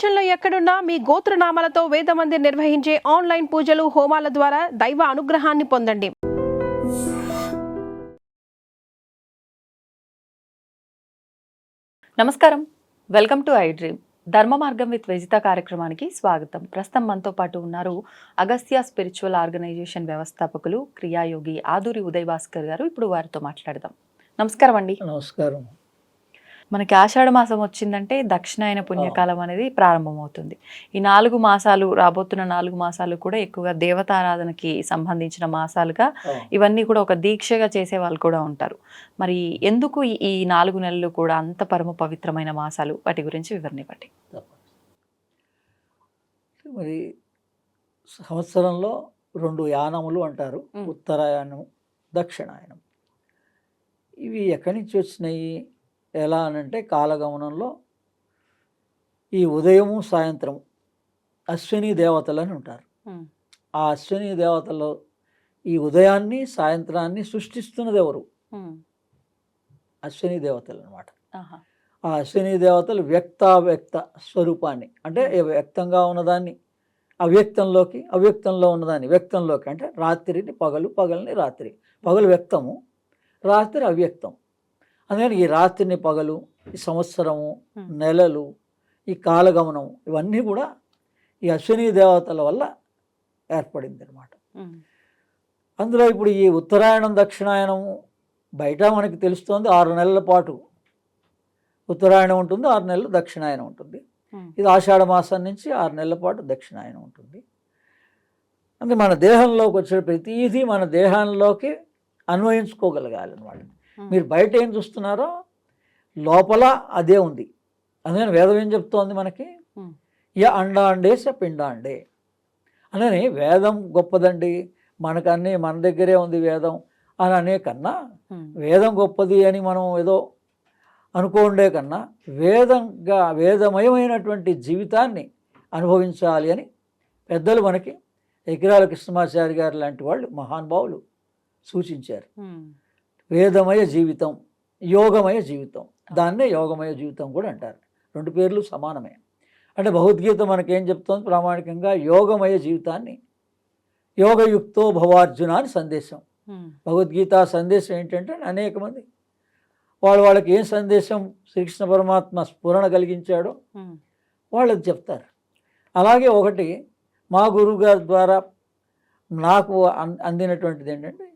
ప్రపంచంలో ఎక్కడున్నా మీ గోత్రనామాలతో వేదమందిర్ నిర్వహించే ఆన్లైన్ పూజలు హోమాల ద్వారా దైవ అనుగ్రహాన్ని పొందండి. నమస్కారం, వెల్కమ్ టు ఐ డ్రీమ్. ధర్మ మార్గం విత్ వెజిత కార్యక్రమానికి స్వాగతం. ప్రస్తుతం మనతో పాటు ఉన్నారు అగస్త్య స్పిరిచువల్ ఆర్గనైజేషన్ వ్యవస్థాపకులు క్రియాయోగి ఆదూరి ఉదయ్ భాస్కర్ గారు. ఇప్పుడు వారితో మాట్లాడదాం. నమస్కారం అండి. నమస్కారం. మనకి ఆషాఢ మాసం వచ్చిందంటే దక్షిణాయన పుణ్యకాలం అనేది ప్రారంభమవుతుంది. ఈ 4 మాసాలు, రాబోతున్న 4 మాసాలు కూడా ఎక్కువగా దేవతారాధనకి సంబంధించిన మాసాలుగా ఇవన్నీ కూడా ఒక దీక్షగా చేసే వాళ్ళు కూడా ఉంటారు. మరి ఎందుకు ఈ 4 నెలలు కూడా అంత పరమ పవిత్రమైన మాసాలు, వాటి గురించి వివరణ ఇవ్వండి. మరి సంవత్సరంలో 2 యానములు అంటారు, ఉత్తరాయణం, దక్షిణాయనం. ఇవి ఎక్కడి నుంచి వచ్చినాయి, ఎలా అనంటే కాలగమనంలో ఈ ఉదయము సాయంత్రం అశ్విని దేవతలు అని ఉంటారు. ఆ అశ్విని దేవతలు ఈ ఉదయాన్ని సాయంత్రాన్ని సృష్టిస్తున్నది ఎవరు? అశ్విని దేవతలు అనమాట. ఆ అశ్విని దేవతలు వ్యక్తావ్యక్త స్వరూపాన్ని, అంటే వ్యక్తంగా ఉన్నదాన్ని అవ్యక్తంలోకి, అవ్యక్తంలో ఉన్నదాన్ని వ్యక్తంలోకి, అంటే రాత్రిని పగలు, పగల్ని రాత్రి. పగలు వ్యక్తము, రాత్రి అవ్యక్తం. అందుకని ఈ రాత్రిని పగలు, ఈ సంవత్సరము, నెలలు, ఈ కాలగమనం ఇవన్నీ కూడా ఈ అశ్విని దేవతల వల్ల ఏర్పడింది అనమాట. అందులో ఇప్పుడు ఈ ఉత్తరాయణం దక్షిణాయనము బయట మనకి తెలుస్తోంది 6 నెలల పాటు ఉత్తరాయణం ఉంటుంది, 6 నెలలు దక్షిణాయనం ఉంటుంది. ఇది ఆషాఢ మాసం నుంచి 6 నెలల పాటు దక్షిణాయనం ఉంటుంది. అంటే మన దేహంలోకి వచ్చే ప్రతిదీ మన దేహంలోకి అన్వయించుకోగలగాలి అనమాట. మీరు బయట ఏం చూస్తున్నారో లోపల అదే ఉంది. అందుకని వేదం ఏం చెప్తోంది మనకి, అండాండే స పిండాండే. అందుకని వేదం గొప్పదండి, మనకన్నీ మన దగ్గరే ఉంది వేదం అని అనే కన్నా, వేదం గొప్పది అని మనం ఏదో అనుకోండే కన్నా వేదమయమైనటువంటి జీవితాన్ని అనుభవించాలి అని పెద్దలు మనకి ఎకిరాల కృష్ణమాచారి గారు లాంటి వాళ్ళు మహానుభావులు సూచించారు. వేదమయ జీవితం, యోగమయ జీవితం, దాన్నే యోగమయ జీవితం కూడా అంటారు. 2 పేర్లు సమానమే. అంటే భగవద్గీత మనకేం చెప్తోంది ప్రామాణికంగా, యోగమయ జీవితాన్ని యోగయుక్తో భవార్జున అని సందేశం. భగవద్గీత సందేశం ఏంటంటే అనేక మంది వాళ్ళకి ఏం సందేశం శ్రీకృష్ణ పరమాత్మ స్ఫురణ కలిగించాడో వాళ్ళది చెప్తారు. అలాగే ఒకటి మా గురువు గారి ద్వారా నాకు అందినటువంటిది ఏంటంటే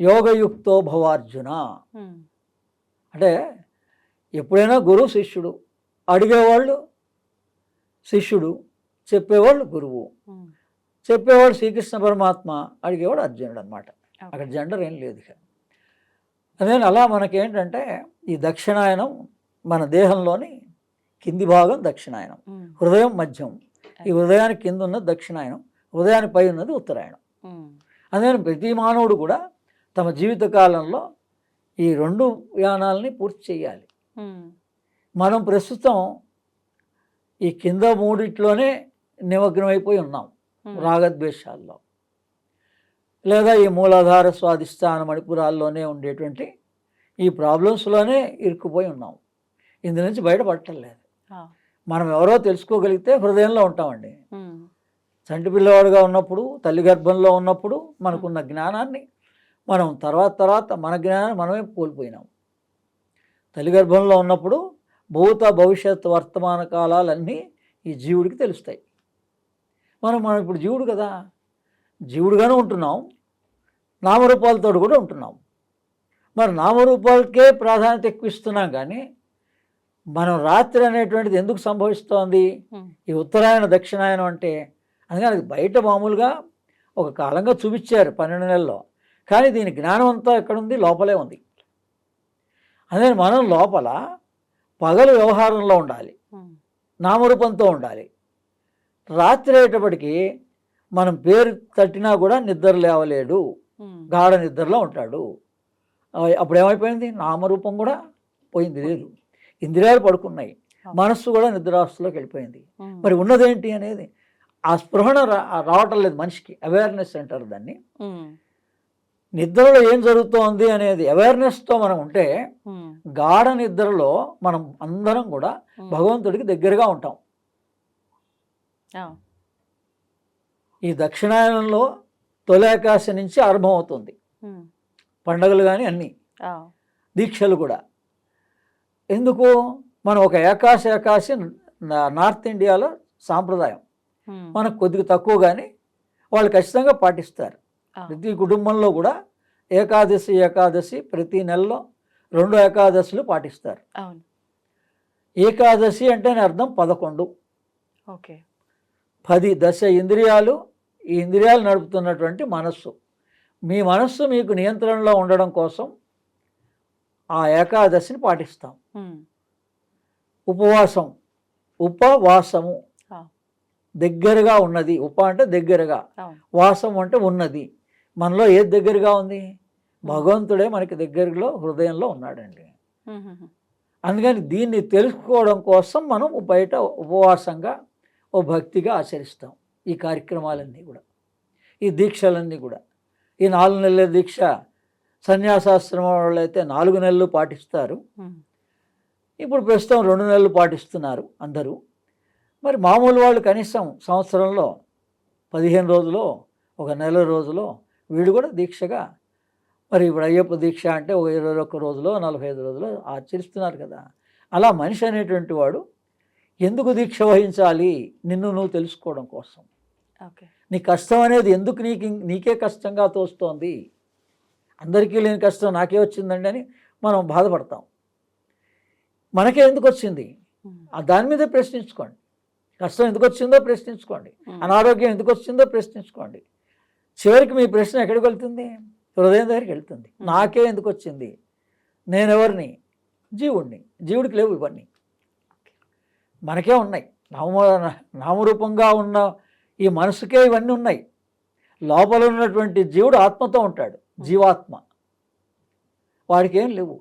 యోగయుక్తో భవార్జున. అంటే ఎప్పుడైనా గురువు శిష్యుడు, అడిగేవాళ్ళు శిష్యుడు, చెప్పేవాళ్ళు గురువు. చెప్పేవాడు శ్రీకృష్ణ పరమాత్మ, అడిగేవాడు అర్జునుడు అనమాట. అక్కడ జెండర్ ఏం లేదు. అదే అలా మనకేంటంటే ఈ దక్షిణాయనం మన దేహంలోని కింది భాగం దక్షిణాయనం, హృదయం మధ్యం. ఈ హృదయానికి కింద ఉన్నది దక్షిణాయనం, హృదయానికి పై ఉన్నది ఉత్తరాయణం. అందుకని ప్రతి మానవుడు కూడా తమ జీవితకాలంలో ఈ 2 యానాలని పూర్తి చేయాలి. మనం ప్రస్తుతం ఈ కింద 3 నిమగ్నమైపోయి ఉన్నాం, రాగద్వేషాల్లో, లేదా ఈ మూలాధార స్వాధిష్టాన మణిపురాల్లోనే ఉండేటువంటి ఈ ప్రాబ్లమ్స్లోనే ఇరుక్కుపోయి ఉన్నాం. ఇందు నుంచి బయటపడటలేదు. మనం ఎవరో తెలుసుకోగలిగితే హృదయంలో ఉంటామండి. చంటి పిల్లవాడుగా ఉన్నప్పుడు, తల్లి గర్భంలో ఉన్నప్పుడు మనకున్న జ్ఞానాన్ని మనం తర్వాత మన జ్ఞానాన్ని మనమే కోల్పోయినాం. తల్లి గర్భంలో ఉన్నప్పుడు భూత భవిష్యత్ వర్తమాన కాలాలన్నీ ఈ జీవుడికి తెలుస్తాయి. మనం ఇప్పుడు జీవుడు కదా, జీవుడుగానే ఉంటున్నాం, నామరూపాలతో కూడా ఉంటున్నాం. మరి నామరూపాలకే ప్రాధాన్యత ఎక్కువ ఇస్తున్నాం. కానీ మనం రాత్రి అనేటువంటిది ఎందుకు సంభవిస్తోంది ఈ ఉత్తరాయణ దక్షిణాయనం అంటే? అందుకని అది బయట మామూలుగా ఒక కాలంగా చూపించారు 12 నెలల్లో, కానీ దీని జ్ఞానం అంతా ఎక్కడుంది? లోపలే ఉంది. అదే మనం లోపల పగలు వ్యవహారంలో ఉండాలి, నామరూపంతో ఉండాలి. రాత్రి అయ్యేటప్పటికి మనం పేరు తట్టినా కూడా నిద్ర లేవలేడు, గాఢ నిద్రలో ఉంటాడు. అప్పుడు ఏమైపోయింది? నామరూపం కూడా పోయింది, లేదు. ఇంద్రియాలు పడుకున్నాయి, మనస్సు కూడా నిద్రావస్థలోకి వెళ్ళిపోయింది. మరి ఉన్నదేంటి అనేది ఆ స్పృహణ రావటం లేదు మనిషికి. అవేర్నెస్ అంటారు దాన్ని. నిద్రలో ఏం జరుగుతోంది అనేది అవేర్నెస్తో మనం ఉంటే గాఢ నిద్రలో మనం అందరం కూడా భగవంతుడికి దగ్గరగా ఉంటాం. ఈ దక్షిణాయనంలో తొలి ఏకాదశి నుంచి ఆరంభం అవుతుంది పండగలు కానీ అన్నీ దీక్షలు కూడా. ఎందుకు? మనం ఒక ఏకాదశి నార్త్ ఇండియాలో సాంప్రదాయం, మనకు కొద్దిగా తక్కువ కానీ వాళ్ళు ఖచ్చితంగా పాటిస్తారు. ప్రతి కుటుంబంలో కూడా ఏకాదశి ప్రతి నెలలో 2 ఏకాదశులు పాటిస్తారు. ఏకాదశి అంటే అర్థం 11. 10 దశ ఇంద్రియాలు, ఈ ఇంద్రియాలు నడుపుతున్నటువంటి మనస్సు. మీ మనస్సు మీకు నియంత్రణలో ఉండడం కోసం ఆ ఏకాదశిని పాటిస్తాం. ఉపవాసము దగ్గరగా ఉన్నది. అంటే దగ్గరగా, వాసం అంటే ఉన్నది. మనలో ఏది దగ్గరగా ఉంది? భగవంతుడే మనకి దగ్గరలో హృదయంలో ఉన్నాడండి. అందుకని దీన్ని తెలుసుకోవడం కోసం మనం బయట ఉపవాసంగా ఓ భక్తిగా ఆచరిస్తాం ఈ కార్యక్రమాలన్నీ కూడా, ఈ దీక్షలన్నీ కూడా. ఈ 4 నెలల దీక్ష సన్యాసాశ్రమం వాళ్ళు అయితే 4 నెలలు పాటిస్తారు. ఇప్పుడు ప్రస్తుతం 2 నెలలు పాటిస్తున్నారు అందరూ. మరి మామూలు వాళ్ళు కనీసం సంవత్సరంలో 15 రోజులో, ఒక నెల రోజులో వీడు కూడా దీక్షగా, మరి ఇప్పుడు అయ్యప్ప దీక్ష అంటే ఒక 21 రోజులో 45 రోజులో ఆచరిస్తున్నారు కదా. అలా మనిషి అనేటువంటి వాడు ఎందుకు దీక్ష వహించాలి? నిన్ను నువ్వు తెలుసుకోవడం కోసం. నీ కష్టం అనేది ఎందుకు నీకే కష్టంగా తోస్తోంది? అందరికీ లేని కష్టం నాకే వచ్చిందండి అని మనం బాధపడతాం. మనకే ఎందుకు వచ్చింది? దాని మీదే ప్రశ్నించుకోండి. కష్టం ఎందుకు వచ్చిందో ప్రశ్నించుకోండి. అనారోగ్యం ఎందుకు వచ్చిందో ప్రశ్నించుకోండి. చివరికి మీ ప్రశ్న ఎక్కడికి వెళ్తుంది? హృదయం దగ్గరికి వెళ్తుంది. నాకే ఎందుకు వచ్చింది? నేనెవరిని? జీవుడిని. జీవుడికి లేవు ఇవన్నీ, మనకే ఉన్నాయి. నామరూపంగా ఉన్న ఈ మనసుకే ఇవన్నీ ఉన్నాయి. లోపల ఉన్నటువంటి జీవుడు ఆత్మతో ఉంటాడు, జీవాత్మ. వాడికి ఏం లేవు.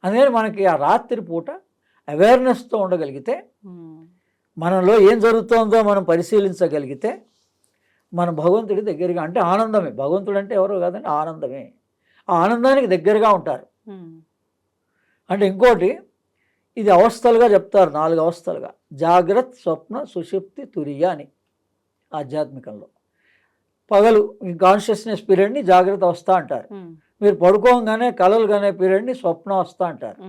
అందుకని మనకి ఆ రాత్రి పూట అవేర్నెస్తో ఉండగలిగితే, మనలో ఏం జరుగుతుందో మనం పరిశీలించగలిగితే, మన భగవంతుడి దగ్గరగా, అంటే ఆనందమే. భగవంతుడు అంటే ఎవరో కాదండి, ఆనందమే. ఆ ఆనందానికి దగ్గరగా ఉంటారు. అంటే ఇంకోటి, ఇది అవస్థలుగా చెప్తారు, 4 అవస్థలుగా. జాగ్రత్త, స్వప్న, సుషుప్తి, తురియ అని ఆధ్యాత్మికంలో. పగలు కాన్షియస్నెస్ పీరియడ్ని జాగ్రత్త అవస్థ అంటారు. మీరు పడుకోగానే కలలు కనే పీరియడ్ని స్వప్న అవస్థ అంటారు.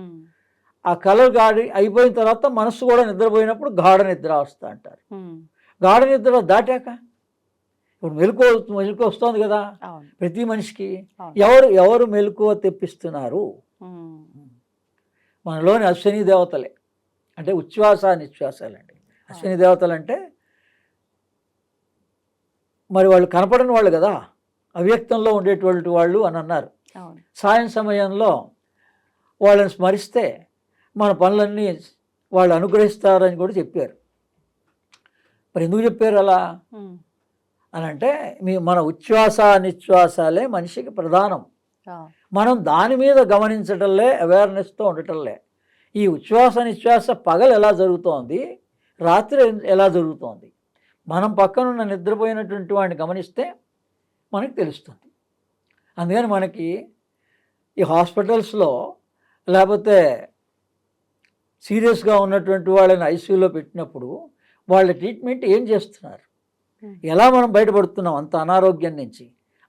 ఆ కలలు అయిపోయిన తర్వాత మనస్సు కూడా నిద్రపోయినప్పుడు గాఢ నిద్ర అవస్థ అంటారు. గాఢ నిద్ర దాటాక ఇప్పుడు మెలకు వస్తుంది కదా ప్రతి మనిషికి. ఎవరు మెలకువ తెప్పిస్తున్నారు? మనలోని అశ్విని దేవతలే. అంటే ఉచ్ఛ్వాస నిశ్వాసాలండి. అశ్విని దేవతలు అంటే మరి వాళ్ళు కనపడని వాళ్ళు కదా, అవ్యక్తంలో ఉండేటువంటి వాళ్ళు అని అన్నారు. సాయం సమయంలో వాళ్ళని స్మరిస్తే మన పనులన్నీ వాళ్ళు అనుగ్రహిస్తారని కూడా చెప్పారు. మరి ఎందుకు చెప్పారు అలా అని అంటే, మన ఉచ్ఛ్వాస నిశ్వాసాలే మనిషికి ప్రధానం. మనం దాని మీద గమనించటంలే, అవేర్నెస్తో ఉండటంలే. ఈ ఉచ్ఛ్వాస నిశ్వాస పగలు ఎలా జరుగుతోంది, రాత్రి ఎలా జరుగుతోంది, మనం పక్కనున్న నిద్రపోయినటువంటి వాడిని గమనిస్తే మనకి తెలుస్తుంది. అందుకని మనకి ఈ హాస్పిటల్స్లో లేకపోతే సీరియస్గా ఉన్నటువంటి వాళ్ళని ఐసీయూలో పెట్టినప్పుడు వాళ్ళ ట్రీట్మెంట్ ఏం చేస్తున్నారు, ఎలా మనం బయటపడుతున్నాం అంత అనారోగ్యం నుంచి,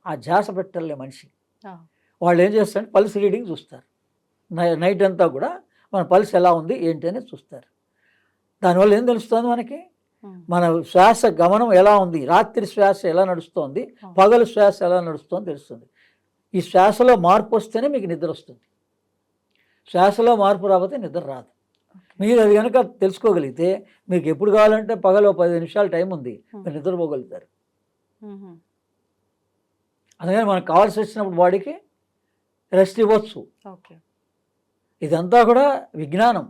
ఆ ధ్యాస పెట్టలే మనిషి. వాళ్ళు ఏం చేస్తారంటే పల్స్ రీడింగ్ చూస్తారు. నైట్ అంతా కూడా మన పల్స్ ఎలా ఉంది ఏంటి అనేది చూస్తారు. దానివల్ల ఏం తెలుస్తుంది మనకి? మన శ్వాస గమనం ఎలా ఉంది, రాత్రి శ్వాస ఎలా నడుస్తోంది, పగలు శ్వాస ఎలా నడుస్తుందో తెలుస్తుంది. ఈ శ్వాసలో మార్పు వస్తేనే మీకు నిద్ర వస్తుంది. శ్వాసలో మార్పు రాకపోతే నిద్ర రాదు. మీరు అది కనుక తెలుసుకోగలిగితే మీకు ఎప్పుడు కావాలంటే పగలు 10 నిమిషాలు టైం ఉంది, మీరు నిద్రపోగలుగుతారు. అందుకని మనకు కావాల్సి వచ్చినప్పుడు బాడీకి రెస్ట్ ఇవ్వచ్చు. ఇదంతా కూడా విజ్ఞానం,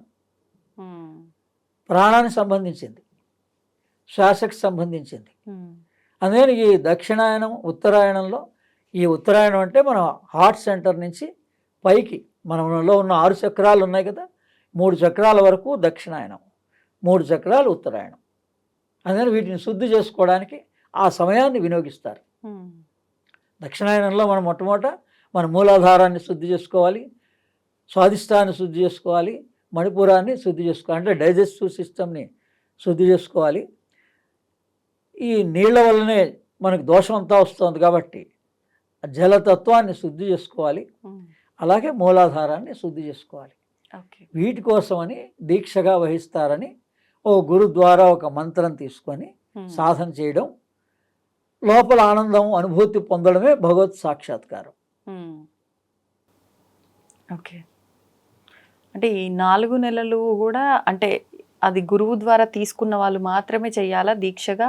ప్రాణానికి సంబంధించింది, శ్వాసకు సంబంధించింది. అందుకని ఈ దక్షిణాయనం ఉత్తరాయణంలో, ఈ ఉత్తరాయణం అంటే మన హార్ట్ సెంటర్ నుంచి పైకి మనలో ఉన్న 6 చక్రాలు ఉన్నాయి కదా, 3 చక్రాల వరకు దక్షిణాయనం, 3 చక్రాలు ఉత్తరాయణం. అందుకని వీటిని శుద్ధి చేసుకోవడానికి ఆ సమయాన్ని వినియోగిస్తారు. దక్షిణాయనంలో మనం మొట్టమొదట మన మూలాధారాన్ని శుద్ధి చేసుకోవాలి, స్వాదిష్టాన్ని శుద్ధి చేసుకోవాలి, మణిపురాన్ని శుద్ధి చేసుకోవాలి, అంటే డైజెస్టివ్ సిస్టమ్ని శుద్ధి చేసుకోవాలి. ఈ నీళ్ల వల్లనే మనకు దోషం అంతా వస్తుంది కాబట్టి జలతత్వాన్ని శుద్ధి చేసుకోవాలి, అలాగే మూలాధారాన్ని శుద్ధి చేసుకోవాలి. ఓకే. వీటి కోసమని దీక్షగా వహిస్తారని ఓ గురు ద్వారా ఒక మంత్రం తీసుకొని సాధన చేయడం, లోపల ఆనందం అనుభూతి పొందడమే భగవత్ సాక్షాత్కారం. ఓకే. అంటే ఈ 4 నెలలు కూడా అంటే అది గురువు ద్వారా తీసుకున్న వాళ్ళు మాత్రమే చేయాలా దీక్షగా?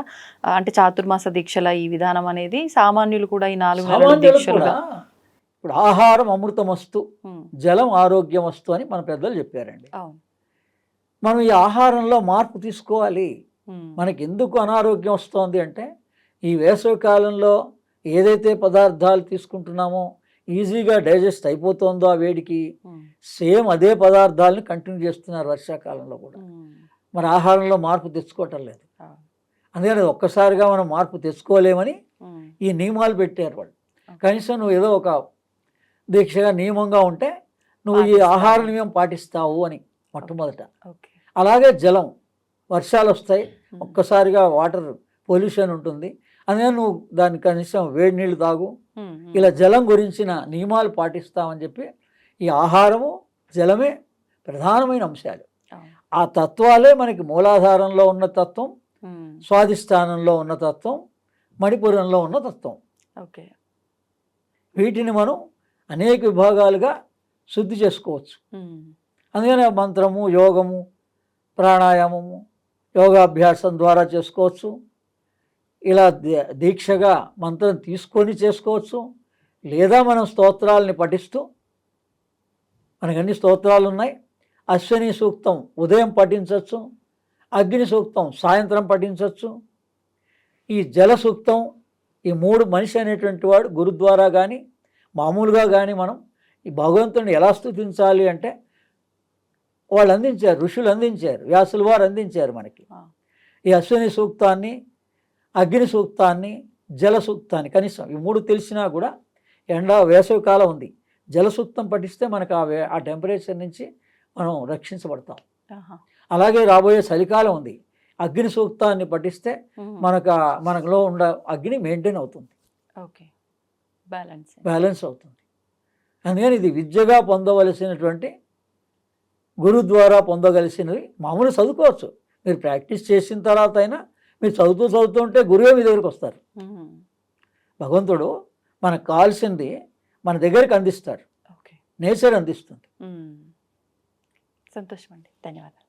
అంటే చాతుర్మాస దీక్షల ఈ విధానం అనేది సామాన్యులు కూడా ఈ 4 నెలలు సామాన్యులకు దీక్షలుగా? కూడా ఇప్పుడు ఆహారం అమృతమస్తు, జలం ఆరోగ్యమస్తు అని మన పెద్దలు చెప్పారండి. అవును. మనం ఈ ఆహారంలో మార్పు తీసుకోవాలి. మనకి ఎందుకు అనారోగ్యం వస్తుంది అంటే ఈ వేసవి కాలంలో ఏదైతే పదార్థాలు తీసుకుంటున్నామో ఈజీగా డైజెస్ట్ అయిపోతుందో ఆ వేడికి, సేమ్ అదే పదార్థాలను కంటిన్యూ చేస్తున్నారు వర్షాకాలంలో కూడా. మరి ఆహారంలో మార్పు తెచ్చుకోవటం లేదు. అందుకని ఒక్కసారిగా మనం మార్పు తెచ్చుకోలేమని ఈ నియమాలు పెట్టారు వాళ్ళు. కనీసం నువ్వు ఏదో ఒక దీక్షగా నియమంగా ఉంటే నువ్వు ఈ ఆహార నియమం పాటిస్తావు అని మొట్టమొదట. అలాగే జలం, వర్షాలు వస్తాయి, ఒక్కసారిగా వాటర్ పొల్యూషన్ ఉంటుంది, అందుకని నువ్వు దాన్ని కనీసం వేడి నీళ్ళు తాగు. ఇలా జలం గురించిన నియమాలు పాటిస్తామని చెప్పి ఈ ఆహారము జలమే ప్రధానమైన అంశాలు. ఆ తత్వాలే మనకి మూలాధారంలో ఉన్న తత్వం, స్వాధిష్టానంలో ఉన్న తత్వం, మణిపురంలో ఉన్న తత్వం. ఓకే. వీటిని మనం అనేక విభాగాలుగా శుద్ధి చేసుకోవచ్చు. అందుకనే మంత్రము, యోగము, ప్రాణాయామము, యోగాభ్యాసం ద్వారా చేసుకోవచ్చు. ఇలా దీక్షగా మంత్రం తీసుకొని చేసుకోవచ్చు. లేదా మనం స్తోత్రాలని పఠిస్తూ, మనకు అన్ని స్తోత్రాలు ఉన్నాయి. అశ్విని సూక్తం ఉదయం పఠించవచ్చు, అగ్ని సూక్తం సాయంత్రం పఠించవచ్చు. ఈ జల సూక్తం, ఈ 3 మనిషి అనేటువంటి వాడు గురు ద్వారా కానీ మామూలుగా కానీ మనం ఈ భగవంతుని ఎలా స్తుతించాలి అంటే వాళ్ళు అందించారు, ఋషులు అందించారు, వ్యాసుల వారు అందించారు మనకి. ఈ అశ్విని సూక్తాన్ని, అగ్ని సూక్తాన్ని, జల సూక్తాన్ని కనీసం ఈ 3 తెలిసినా కూడా వేసవి కాలం ఉంది, జల సూక్తం పఠిస్తే మనకు ఆ టెంపరేచర్ నుంచి మనం రక్షించబడతాం. అలాగే రాబోయే చలికాలం ఉంది, అగ్ని సూక్తాన్ని పఠిస్తే మనలో ఉన్న అగ్ని మెయింటైన్ అవుతుంది, ఓకే, బ్యాలెన్స్ అవుతుంది. అందుకని ఇది విద్యగా పొందవలసినటువంటి, గురు ద్వారా పొందగలిసినవి. మామూలు చదువుకోవచ్చు, మీరు ప్రాక్టీస్ చేసిన తర్వాత అయినా మీరు చదువుతూ ఉంటే గురువే మీ దగ్గరికి వస్తారు. భగవంతుడు మనకు కావాల్సింది మన దగ్గరికి అందిస్తాడు, నేచర్ అందిస్తుంది. సంతోషం అండి, ధన్యవాదాలు.